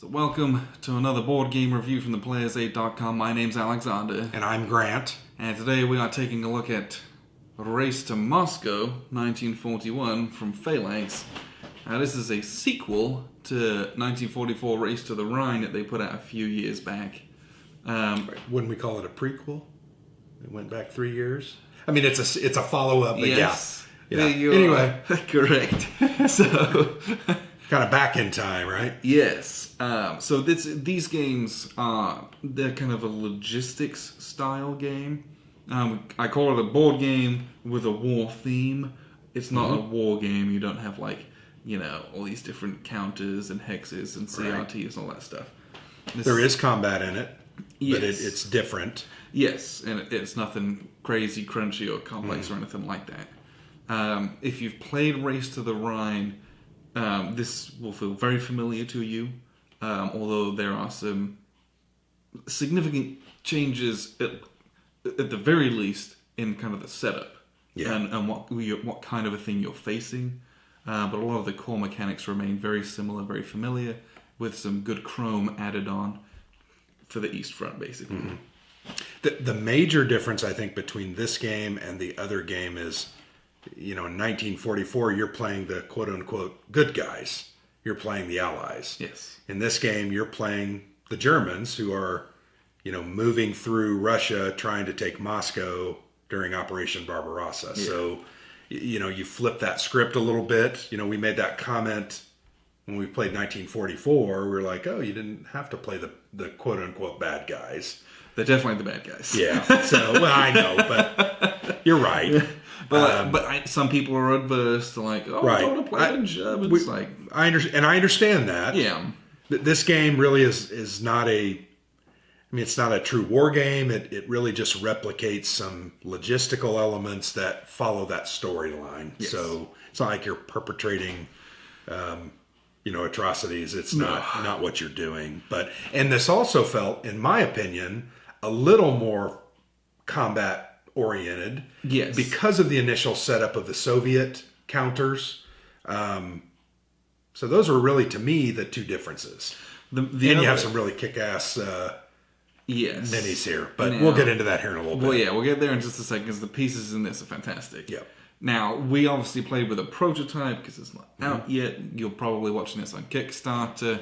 Welcome to another board game review from theplayers8.com. My name's Alexander. And I'm Grant. And today we are taking a look at Race to Moscow, 1941, from Phalanx. Now this is a sequel to 1944 Race to the Rhine that they put out a few years back. Wouldn't we call it a prequel? It went back 3 years? I mean, it's a follow-up, but yes. Yeah. Anyway. Correct. So... kind of back in time, right? Yes. So these games they're kind of a logistics style game. I call it a board game with a war theme. It's not a war game. You don't have all these different counters and hexes and CRTs and all that stuff. There is combat in it, yes. but it's different. Yes, and it's nothing crazy, crunchy, or complex or anything like that. If you've played Race to the Rhine, this will feel very familiar to you, although there are some significant changes, at the very least, in kind of the setup and what kind of a thing you're facing. But a lot of the core mechanics remain very similar, very familiar, with some good chrome added on for the East Front, basically. Mm-hmm. The major difference, I think, between this game and the other game is, in 1944, you're playing the quote-unquote good guys. You're playing the Allies. Yes. In this game, you're playing the Germans who are, moving through Russia, trying to take Moscow during Operation Barbarossa. Yeah. So, you flip that script a little bit. We made that comment when we played 1944. We were like, oh, you didn't have to play the quote-unquote bad guys. They're definitely the bad guys. Yeah. So, well, I know, but you're right. But some people are adverse to I don't want to play the Germans. I understand that. Yeah. This game really is not it's not a true war game. It really just replicates some logistical elements that follow that storyline. Yes. So it's not like you're perpetrating, atrocities. It's not what you're doing. And this also felt, in my opinion, a little more combat oriented. Yes. Because of the initial setup of the Soviet counters. So those were really, to me, the two differences. You have some really kick-ass minis here. But we'll get into that here in a little bit. Well, yeah, we'll get there in just a second because the pieces in this are fantastic. Yeah. Now, we obviously played with a prototype because it's not out yet. You're probably watching this on Kickstarter.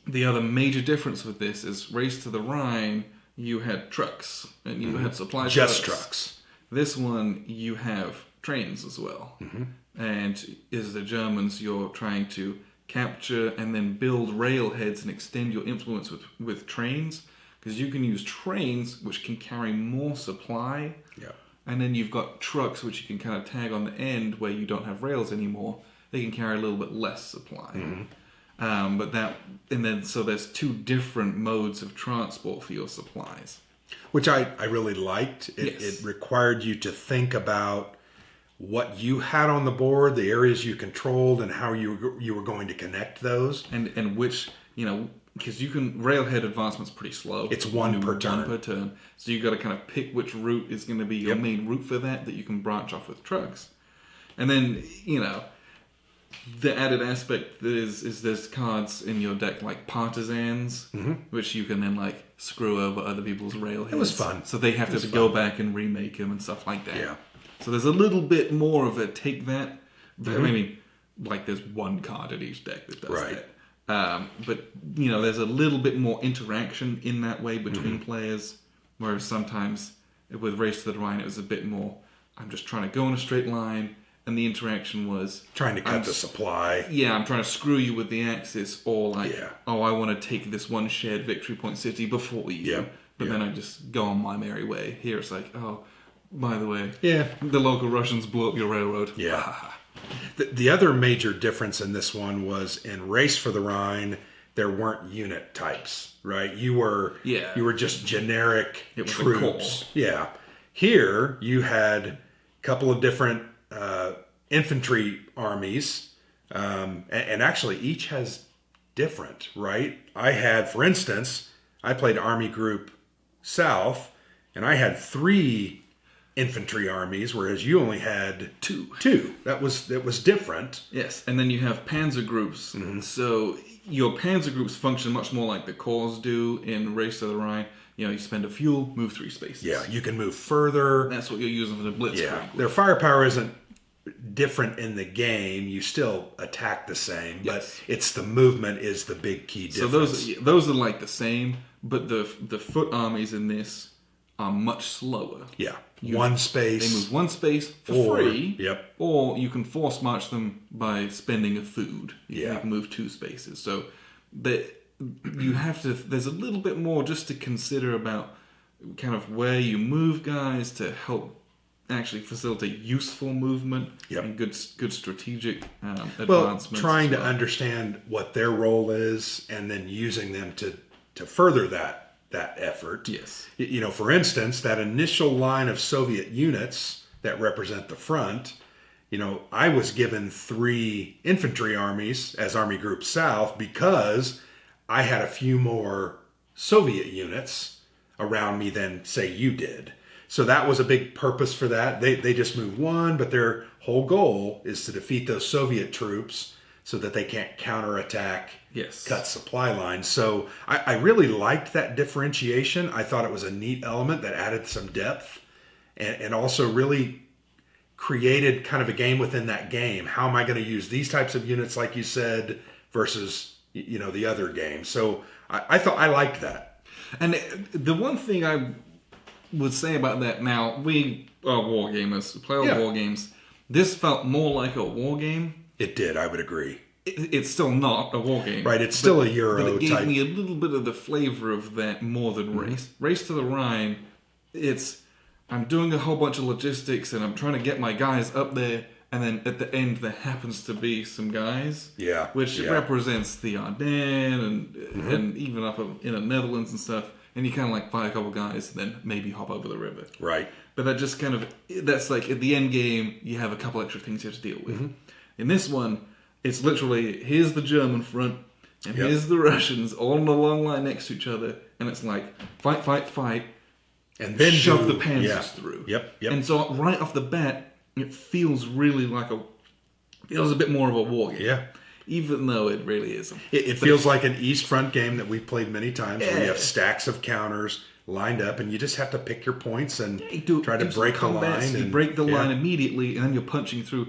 The other major difference with this is Race to the Rhine, you had trucks and you had supply trucks. Just trucks. This one, you have trains as well. Mm-hmm. And as the Germans, you're trying to capture and then build railheads and extend your influence with trains. Because you can use trains, which can carry more supply. Yeah. And then you've got trucks, which you can kind of tag on the end where you don't have rails anymore. They can carry a little bit less supply. Mm-hmm. So there's two different modes of transport for your supplies. Which I really liked. Yes. It required you to think about what you had on the board, the areas you controlled, and how you were going to connect those. And which, because railhead advancement's pretty slow. It's one per turn. So you got to kind of pick which route is going to be your main route for that you can branch off with trucks. And then, the added aspect is there's cards in your deck like partisans, which you can then screw over other people's railheads. It was fun. So they have to go back and remake them and stuff like that. Yeah. So there's a little bit more of a take that. Mm-hmm. I mean, there's one card at each deck that does that. But there's a little bit more interaction in that way between players, whereas sometimes with Race to the Rhine it was a bit more, I'm just trying to go in a straight line. And the interaction was... trying to cut the supply. Yeah, I'm trying to screw you with the Axis, or I want to take this one shared victory point city before you. Yeah. But then I just go on my merry way. Here it's by the way, the local Russians blew up your railroad. Yeah. The other major difference in this one was in Race for the Rhine, there weren't unit types, right? You were just generic troops. Yeah. Here, you had a couple of different... infantry armies, and actually each has different, right? I had, for instance, I played Army Group South, and I had 3 infantry armies, whereas you only had two. That was different. Yes, and then you have Panzer Groups. Mm-hmm. So your Panzer Groups function much more like the Corps do in Race to the Rhine. You spend a fuel, move 3 spaces. Yeah, you can move further. That's what you're using for the Blitzkrieg. Yeah, their firepower isn't different in the game. You still attack the same, but it's the movement is the big key difference. So those are like the same, but the foot armies in this are much slower. Yeah, one space. They move 1 space for free. Yep. Or you can force march them by spending a food. You can move 2 spaces. So you have to. There's a little bit more just to consider about kind of where you move guys to help actually facilitate useful movement and good strategic advancements. Trying to understand what their role is and then using them to further that effort. Yes. For instance, that initial line of Soviet units that represent the front, I was given 3 infantry armies as Army Group South because I had a few more Soviet units around me than, say, you did. So that was a big purpose for that. They just moved 1, but their whole goal is to defeat those Soviet troops so that they can't counterattack, cut supply lines. So I really liked that differentiation. I thought it was a neat element that added some depth and also really created kind of a game within that game. How am I going to use these types of units, like you said, versus the other game? So I thought I liked that. And the one thing I would say about that, now we are war gamers, play all war games. This felt more like a war game. It did, I would agree. It's still not a war game. Right, it's still a Euro type. But it gave type. me a little bit of the flavor of that more than Race. Race to the Rhine, I'm doing a whole bunch of logistics and I'm trying to get my guys up there, and then at the end there happens to be some guys. Which represents the Ardennes and even up in the Netherlands and stuff. And you kind of like fight a couple guys and then maybe hop over the river. Right. But that's like at the end game, you have a couple extra things you have to deal with. In this one, it's literally, here's the German front, and here's the Russians, all in a long line next to each other. And it's like, fight. And then shove the Panzers through. Yep. And so right off the bat, it feels really feels a bit more of a war game. Yeah. Even though it really isn't. It feels like an East Front game that we've played many times where you have stacks of counters lined up and you just have to pick your points and try to break the line. You break the line immediately and then you're punching through.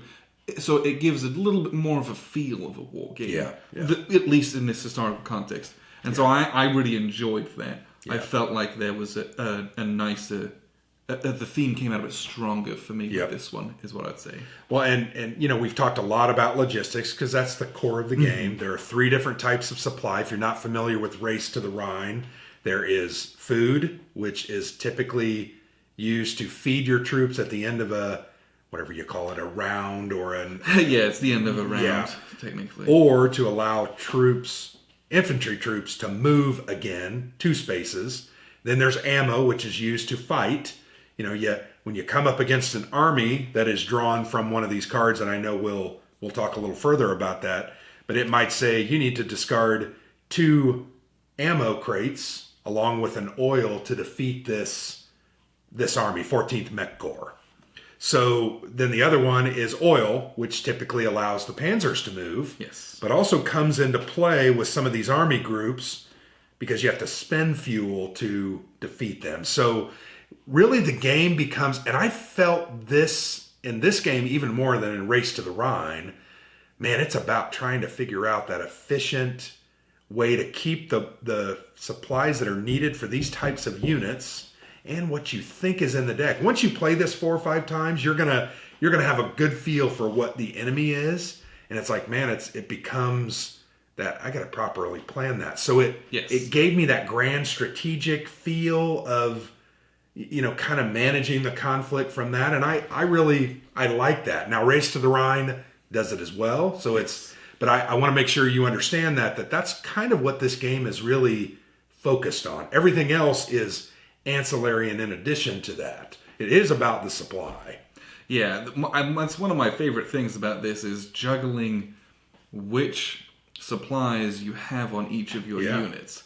So it gives a little bit more of a feel of a war game. At least in this historical context. And so I really enjoyed that. I felt like there was a nicer... the theme came out a bit stronger for me with this one, is what I'd say. Well, and we've talked a lot about logistics because that's the core of the game. There are 3 different types of supply. If you're not familiar with Race to the Rhine, there is food, which is typically used to feed your troops at the end of a, whatever you call it, a round or an... it's the end of a round, technically. Or to allow infantry troops to move again, 2 spaces. Then there's ammo, which is used to fight. When you come up against an army that is drawn from one of these cards, and I know we'll talk a little further about that, but it might say you need to discard 2 ammo crates along with an oil to defeat this army, 14th Mech Corps. So then the other one is oil, which typically allows the Panzers to move, but also comes into play with some of these army groups because you have to spend fuel to defeat them. So really the game becomes, and I felt this in this game even more than in Race to the Rhine, man, it's about trying to figure out that efficient way to keep the supplies that are needed for these types of units and what you think is in the deck. Once you play this 4 or 5 times, you're gonna have a good feel for what the enemy is, and it's like, man, it becomes that I got to properly plan that. So it gave me that grand strategic feel of kind of managing the conflict from that, and I like that. Now, Race to the Rhine does it as well, so but I want to make sure you understand that's kind of what this game is really focused on. Everything else is ancillary and in addition to that. It is about the supply. Yeah, that's one of my favorite things about this is juggling which supplies you have on each of your units.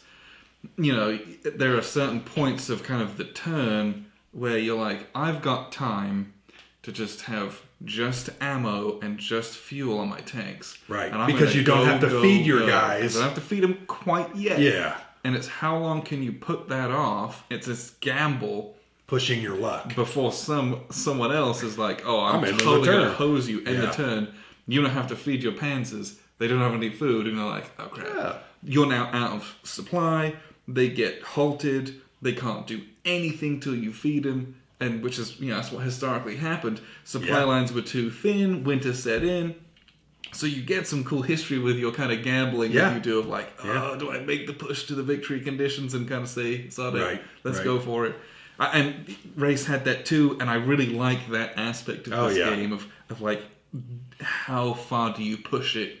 There are certain points of kind of the turn where you're like, I've got time to just have just ammo and just fuel on my tanks. Right, and because you don't have to feed your guys. You don't have to feed them quite yet. Yeah. And it's how long can you put that off? It's this gamble. Pushing your luck. Before someone else is like, oh, I'm totally going to hose you in the turn. You don't have to feed your Panzers. They don't have any food. And you're like, oh, crap. Yeah. You're now out of supply. They get halted. They can't do anything till you feed them. And which is, that's what historically happened. Supply lines were too thin. Winter set in. So you get some cool history with your kind of gambling that you do of like, do I make the push to the victory conditions and kind of say, let's go for it. And Race had that too, and I really like that aspect of this game of like, how far do you push it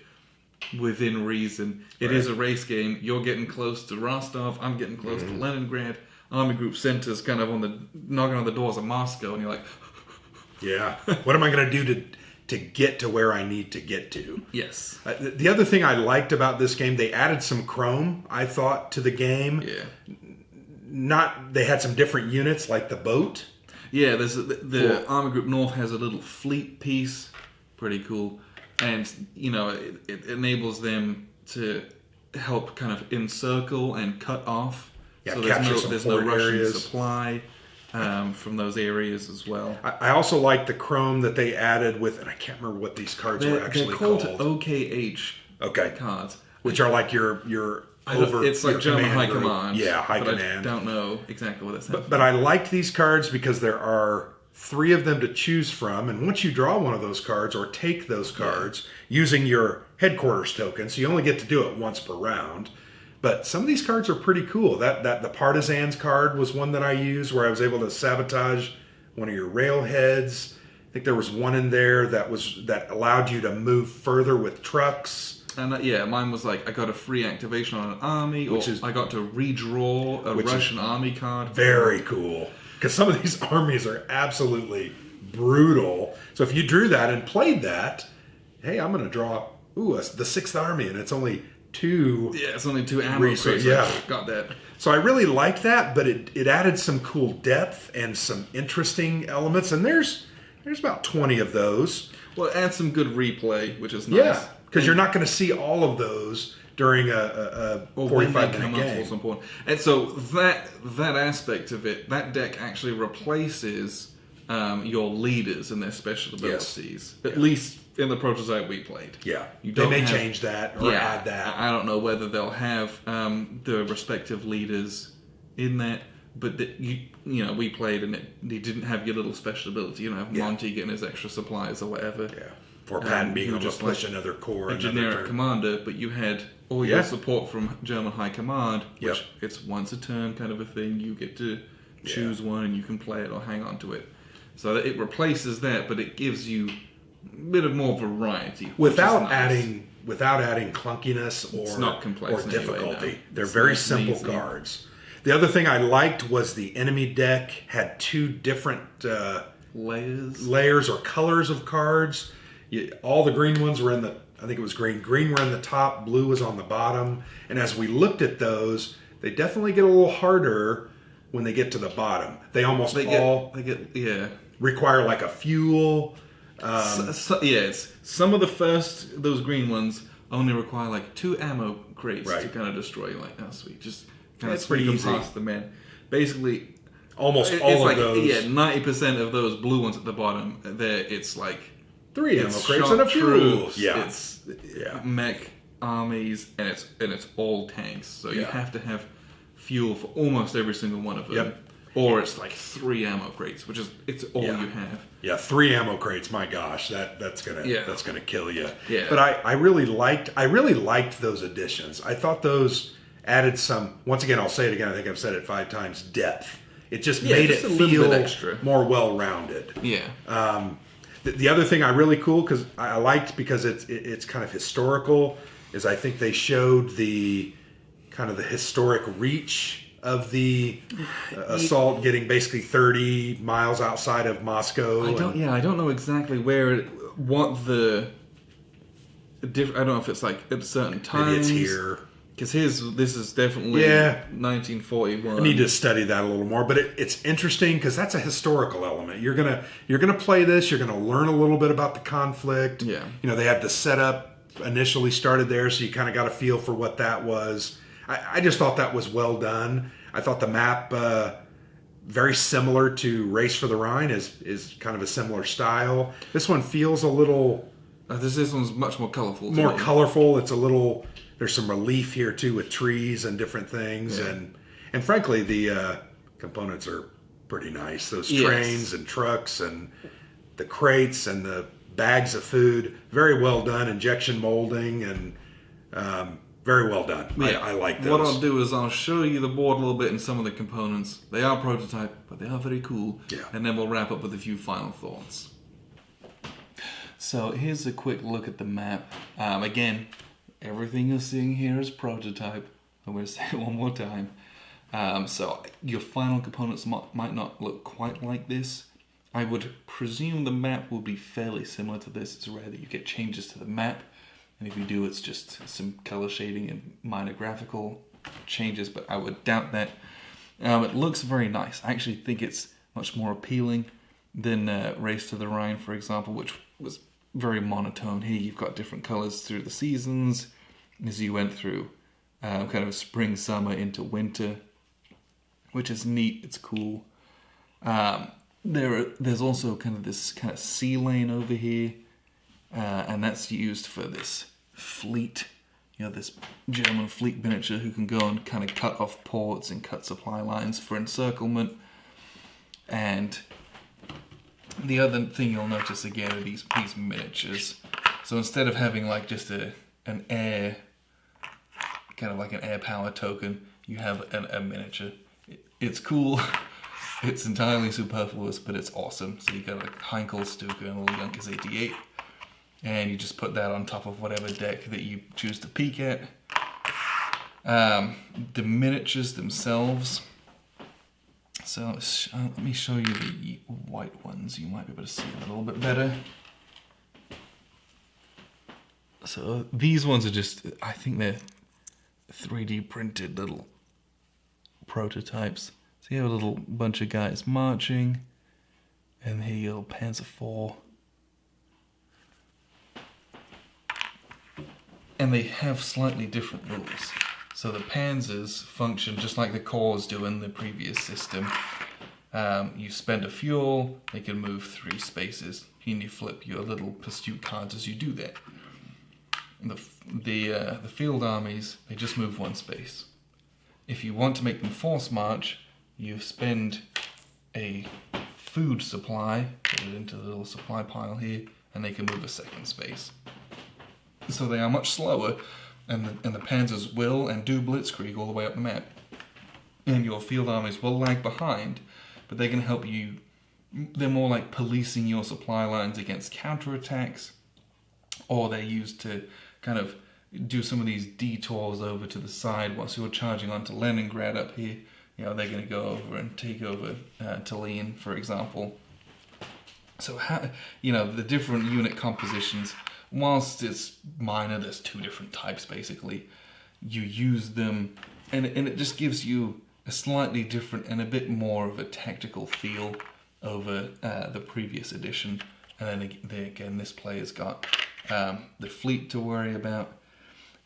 within reason? It is a race game. You're getting close to Rostov. I'm getting close to Leningrad. Army Group Center's kind of knocking on the doors of Moscow, and you're like, what am I going to do to get to where I need to get to? Yes. The other thing I liked about this game, they added some chrome, I thought, to the game. Yeah. They had some different units, like the boat. Yeah, there's the Army Group North has a little fleet piece, pretty cool, and it enables them to help kind of encircle and cut off. Yeah, so there's no Russian supply from those areas as well. I also like the chrome that they added with, and I can't remember what these cards were actually called. They're called OKH cards, which are like your it's like German High Command. Yeah, High Command. I don't know exactly what that stands but I liked these cards because there are 3 of them to choose from, and once you draw one of those cards or take those cards using your headquarters token, so you only get to do it once per round. But some of these cards are pretty cool. That the Partisans card was one that I used where I was able to sabotage one of your railheads. I think there was one in there that allowed you to move further with trucks. And mine was like I got a free activation on an army, I got to redraw a Russian army card. Very cool, because some of these armies are absolutely brutal. So if you drew that and played that, hey, I'm going to draw the 6th army, and it's only 2. Yeah, it's only 2 ammo. Got that. So I really liked that, but it added some cool depth and some interesting elements, and there's about 20 of those. Well, it adds some good replay, which is nice. Yeah. Because you're not going to see all of those during a 45-minute game. Some point. And so that aspect of it, that deck actually replaces your leaders and their special abilities. Yes. At least in the prototype we played. Yeah. They may change that or add that. I don't know whether they'll have the respective leaders in that. But we played and they didn't have your little special ability. You don't have Monty getting his extra supplies or whatever. Yeah. Or Patton being able to push another core. A generic commander, but you had all your support from German High Command, which it's once a turn kind of a thing. You get to choose one and you can play it or hang on to it. So that it replaces that, but it gives you a bit of more variety. Without adding clunkiness or difficulty. They're very simple cards. The other thing I liked was the enemy deck had 2 different layers or colors of cards. All the green ones were I think it was green. Green were in the top, blue was on the bottom. And as we looked at those, they definitely get a little harder when they get to the bottom. They require like a fuel. It's some of those green ones only require like 2 ammo crates to kind of destroy. You're like, oh sweet, just kind of sneak them past the man. Basically, almost all of those. Yeah, 90% of those blue ones at the bottom, it's like 3 ammo crates and a fuel. It's mech armies, and it's all tanks. So you have to have fuel for almost every single one of them. Yep. Or it's like 3 ammo crates, which is all you have. Yeah, 3 ammo crates. My gosh, that's gonna kill you. Yeah. But I really liked those additions. I thought those added some. Once again, I'll say it again. I think I've said it 5 times. Depth. It just made it feel more well-rounded. Yeah. The other thing I really liked because it's kind of historical is I think they showed the kind of the historic reach of the assault, getting basically 30 miles outside of Moscow. I don't know exactly I don't know if it's like at certain times. Maybe it's here. Because this is definitely 1941. I need to study that a little more, but it's interesting because that's a historical element. You're gonna play this. You're gonna learn a little bit about the conflict. Yeah. They had the setup initially started there, so you kind of got a feel for what that was. I just thought that was well done. I thought the map, very similar to Race for the Rhine, is kind of a similar style. This one feels a little... This one's much more colorful. More colorful. It's a little... There's some relief here, too, with trees and different things. Yeah. And frankly, the components are pretty nice. Those trains and trucks and the crates and the bags of food, very well done. Injection molding and... very well done. Yeah. I like those. What I'll do is I'll show you the board a little bit and some of the components. They are prototype, but they are very cool. Yeah. And then we'll wrap up with a few final thoughts. So here's a quick look at the map. Again, everything you're seeing here is prototype. I'm going to say it one more time. So your final components might not look quite like this. I would presume the map will be fairly similar to this. It's rare that you get changes to the map. And if you do, it's just some color shading and minor graphical changes, but I would doubt that. It looks very nice. I actually think it's much more appealing than Race to the Rhine, for example, which was very monotone. Here you've got different colors through the seasons as you went through kind of spring, summer into winter, which is neat. It's cool. There's also kind of this kind of sea lane over here. And that's used for this fleet, this German fleet miniature who can go and kind of cut off ports and cut supply lines for encirclement. And the other thing you'll notice again are these miniatures. So instead of having like just an air, kind of like an air power token, you have a miniature. It's cool. It's entirely superfluous, but it's awesome. So you got like Heinkel, Stuka, and a little Junkers 88. And you just put that on top of whatever deck that you choose to peek at. The miniatures themselves. So let me show you the white ones. You might be able to see them a little bit better. So these ones are just, I think they're 3D printed little prototypes. So you have a little bunch of guys marching. And here you go, Panzer 4. And they have slightly different rules. So the Panzers function just like the Corps do in the previous system. You spend a fuel, they can move 3 spaces, and you flip your little pursuit cards as you do that. The field armies, they just move 1 space. If you want to make them force march, you spend a food supply, put it into the little supply pile here, and they can move a 2nd space. So they are much slower, and the Panzers will and do blitzkrieg all the way up the map. And your field armies will lag behind, but they can help you. They're more like policing your supply lines against counterattacks, or they're used to kind of do some of these detours over to the side whilst you're charging onto Leningrad up here. They're going to go over and take over Tallinn, for example. So the different unit compositions. Whilst it's minor, there's 2 different types basically. You use them, and it just gives you a slightly different and a bit more of a tactical feel over the previous edition. And then again, this player's got the fleet to worry about.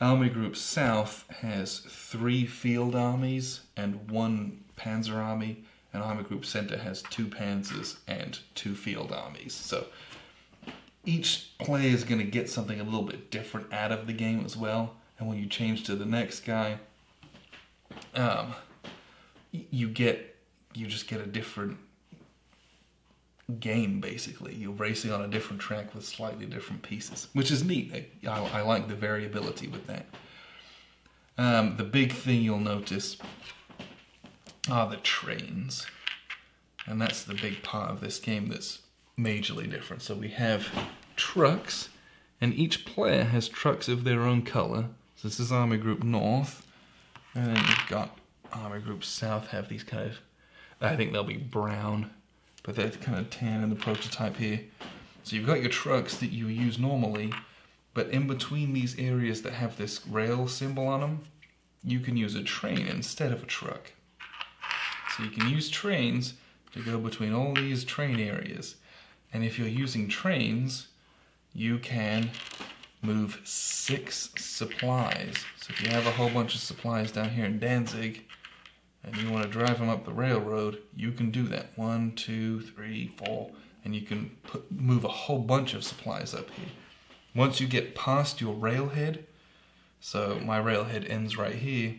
Army Group South has 3 field armies and 1 Panzer army, and Army Group Center has 2 Panzers and 2 field armies. So each player is going to get something a little bit different out of the game as well. And when you change to the next guy, you just get a different game, basically. You're racing on a different track with slightly different pieces, which is neat. I like the variability with that. The big thing you'll notice are the trains. And that's the big part of this game that's majorly different. So we have trucks, and each player has trucks of their own color. So this is Army Group North, and then you've got Army Group South have these kind of, I think they'll be brown, but they're kind of tan in the prototype here. So you've got your trucks that you use normally, but in between these areas that have this rail symbol on them, you can use a train instead of a truck. So you can use trains to go between all these train areas. And if you're using trains, you can move 6 supplies. So if you have a whole bunch of supplies down here in Danzig, and you want to drive them up the railroad, you can do that. 1, 2, 3, 4, and you can move a whole bunch of supplies up here. Once you get past your railhead, so my railhead ends right here,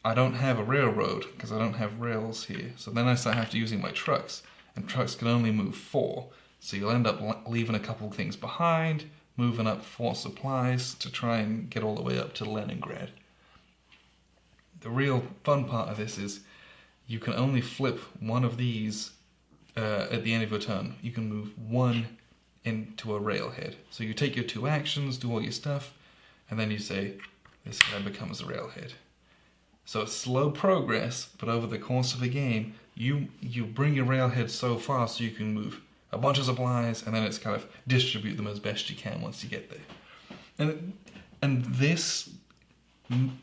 I don't have a railroad because I don't have rails here. So then I start have to using my trucks, and trucks can only move 4. So you'll end up leaving a couple of things behind, moving up 4 supplies to try and get all the way up to Leningrad. The real fun part of this is you can only flip one of these at the end of your turn. You can move 1 into a railhead. So you take your 2 actions, do all your stuff, and then you say, this guy becomes a railhead. So it's slow progress, but over the course of the game, you bring your railhead so far so you can move a bunch of supplies, and then it's kind of distribute them as best you can once you get there. And this,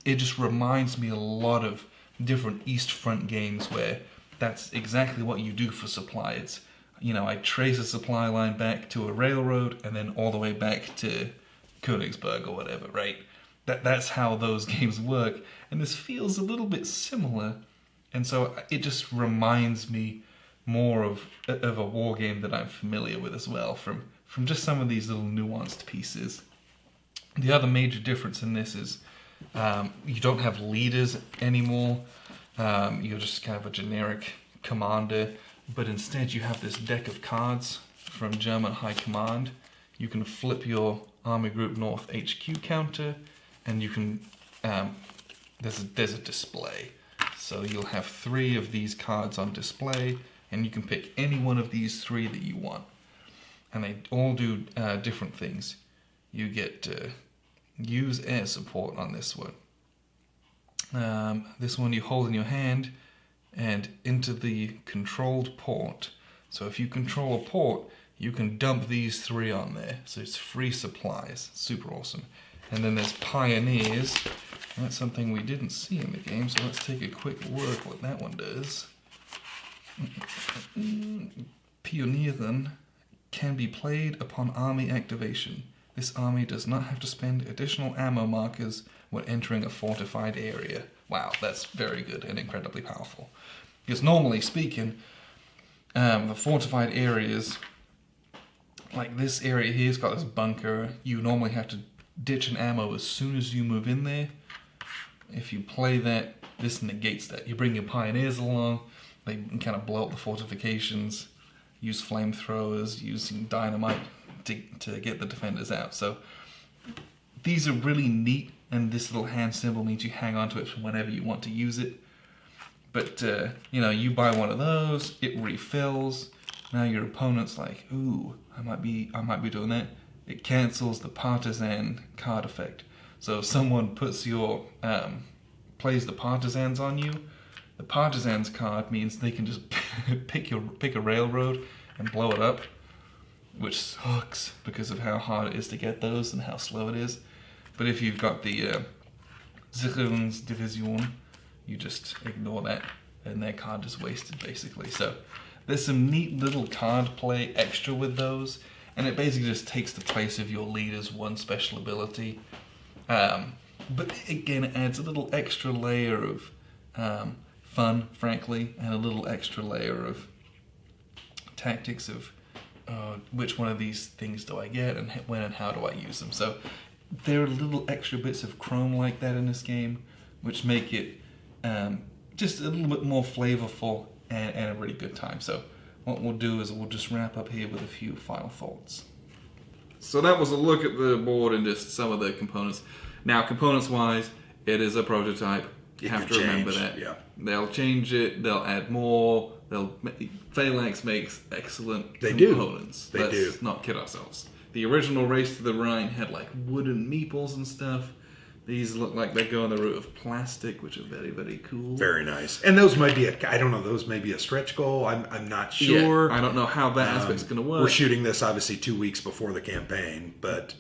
it just reminds me a lot of different East Front games where that's exactly what you do for supply. It's, I trace a supply line back to a railroad and then all the way back to Königsberg or whatever, right? That's how those games work, and this feels a little bit similar, and so it just reminds me more of a war game that I'm familiar with as well, from just some of these little nuanced pieces. The other major difference in this is you don't have leaders anymore. You're just kind of a generic commander, but instead you have this deck of cards from German High Command. You can flip your Army Group North HQ counter, and you can there's a display. So you'll have 3 of these cards on display, and you can pick any one of these 3 that you want. And they all do different things. You get use air support on this one. This one you hold in your hand and into the controlled port. So if you control a port, you can dump these 3 on there. So it's free supplies. Super awesome. And then there's Pioneers. That's something we didn't see in the game, so let's take a quick look what that one does. Pionieren can be played upon army activation. This army does not have to spend additional ammo markers when entering a fortified area. Wow, that's very good and incredibly powerful. Because normally speaking, the fortified areas, like this area here's got this bunker, you normally have to ditch an ammo as soon as you move in there. If you play that, this negates that. You bring your Pioneers along, they can kind of blow up the fortifications, use flamethrowers, using dynamite to get the defenders out. So these are really neat, and this little hand symbol means you hang on to it for whenever you want to use it. But, you buy one of those, it refills. Now your opponent's like, ooh, I might be doing that. It cancels the partisan card effect. So if someone puts plays the partisans on you, the partisans card means they can just pick a railroad and blow it up, which sucks because of how hard it is to get those and how slow it is. But if you've got the Sicherungsdivision, you just ignore that, and their card is wasted basically. So there's some neat little card play extra with those, and it basically just takes the place of your leader's one special ability. But again, it adds a little extra layer of fun, frankly, and a little extra layer of tactics of which one of these things do I get and when and how do I use them. So there are little extra bits of chrome like that in this game, which make it just a little bit more flavorful and a really good time. So what we'll do is we'll just wrap up here with a few final thoughts. So that was a look at the board and just some of the components. Now, components-wise, it is a prototype. You have to remember that. Yeah. They'll change it. They'll add more. Phalanx makes excellent components. Let's not kid ourselves. The original Race to the Rhine had like wooden meeples and stuff. These look like they go on the route of plastic, which is very, very cool. Very nice. And those might be those may be a stretch goal. I'm not sure. Yeah, I don't know how that aspect's going to work. We're shooting this obviously 2 weeks before the campaign, but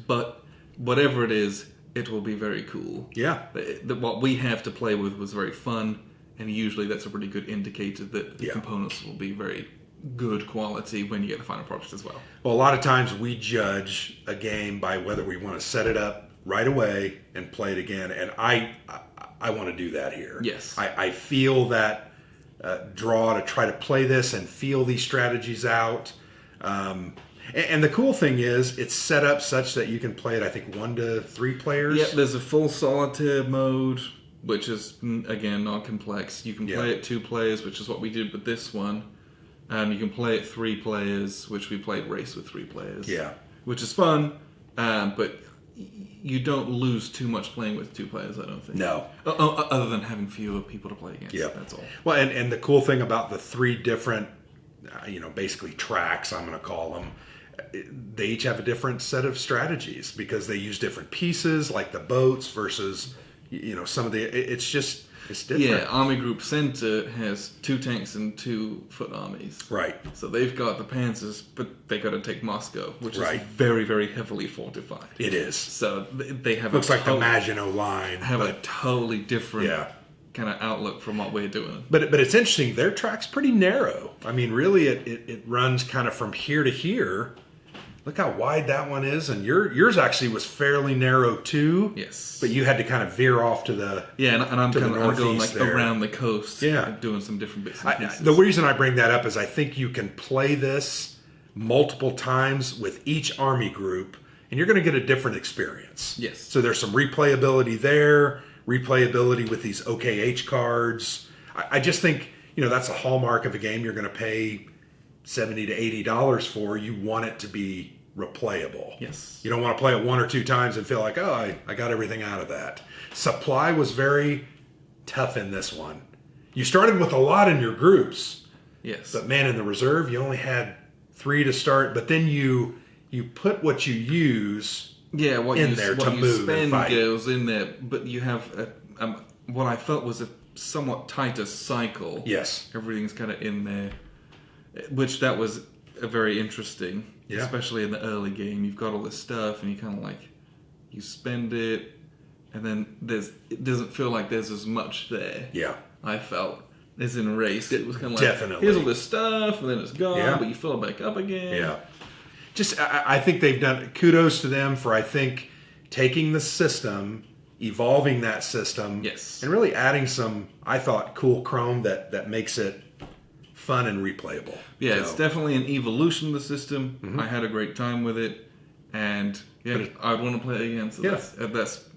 whatever it is, it will be very cool. Yeah. What we have to play with was very fun, and usually that's a pretty good indicator that the components will be very good quality when you get the final product as well. Well, a lot of times we judge a game by whether we want to set it up right away and play it again, and I want to do that here. Yes. I feel that draw to try to play this and feel these strategies out. And the cool thing is, it's set up such that you can play it, I think, 1 to 3 players. Yep, there's a full solitaire mode, which is, again, not complex. You can play it 2 players, which is what we did with this one. You can play it 3 players, which we played race with 3 players. Yeah. Which is fun, but you don't lose too much playing with 2 players, I don't think. No. Other than having fewer people to play against. Yeah. That's all. Well, and the cool thing about the 3 different, basically tracks, I'm going to call them, they each have a different set of strategies because they use different pieces, like the boats versus, some of the, it's different. Yeah, Army Group Center has 2 tanks and 2 foot armies. Right. So they've got the Panzers, but they got to take Moscow, which is very, very heavily fortified. It is. So they have looks like the Maginot Line. Have a totally different kind of outlook from what we're doing. But it's interesting. Their track's pretty narrow. I mean, really, it runs kind of from here to here. Look how wide that one is, and yours actually was fairly narrow too. Yes, but you had to kind of veer off to the and I'm going like there. Around the coast. Yeah, doing some different bits and pieces. The reason I bring that up is I think you can play this multiple times with each army group, and you're going to get a different experience. Yes. So there's some replayability there, replayability with these OKH cards. I just think that's a hallmark of a game you're going to pay $70 to $80 for. You want it to be replayable. Yes. You don't want to play it 1 or 2 times and feel like, I got everything out of that. Supply was very tough in this one. You started with a lot in your groups. Yes. But man, in the reserve, you only had 3 to start, but then you put what you use what in there to move spend and fight. Goes in there, but you have what I felt was a somewhat tighter cycle. Yes. Everything's kind of in there, which that was very interesting, especially in the early game. You've got all this stuff, and you kind of you spend it, and then it doesn't feel like there's as much there. Yeah, I felt as in Race, it was kind of definitely here's all this stuff, and then it's gone, but you fill it back up again. Yeah, just I think they've done kudos to them for taking the system, evolving that system, and really adding some I thought cool chrome that makes it fun and replayable. Yeah, it's definitely an evolution of the system. Mm-hmm. I had a great time with it, and I'd want to play it again. So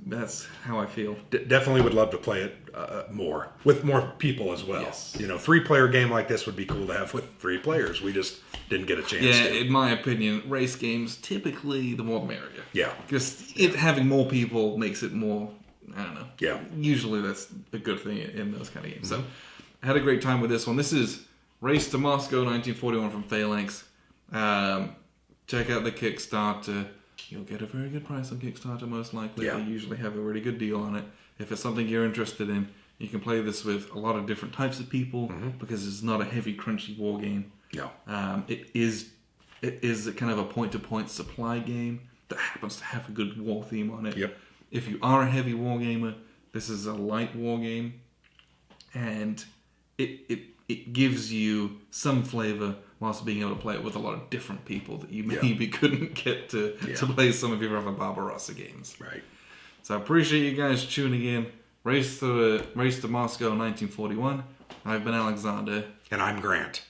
that's how I feel. Definitely would love to play it more with more people as well. Yes. 3-player game like this would be cool to have with 3 players. We just didn't get a chance. Yeah, in my opinion, race games typically the more the merrier. Yeah, because having more people makes it more. I don't know. Yeah, usually that's a good thing in those kind of games. So I had a great time with this one. This is Race to Moscow 1941 from Phalanx. Check out the Kickstarter. You'll get a very good price on Kickstarter, most likely. Yeah. They usually have a really good deal on it. If it's something you're interested in, you can play this with a lot of different types of people because it's not a heavy, crunchy war game. No. It is a kind of a point-to-point supply game that happens to have a good war theme on it. Yep. If you are a heavy war gamer, this is a light war game, and it gives you some flavor whilst being able to play it with a lot of different people that you maybe couldn't get to play some of your other Barbarossa games. Right. So I appreciate you guys tuning in. Race to Moscow 1941. I've been Alexander. And I'm Grant.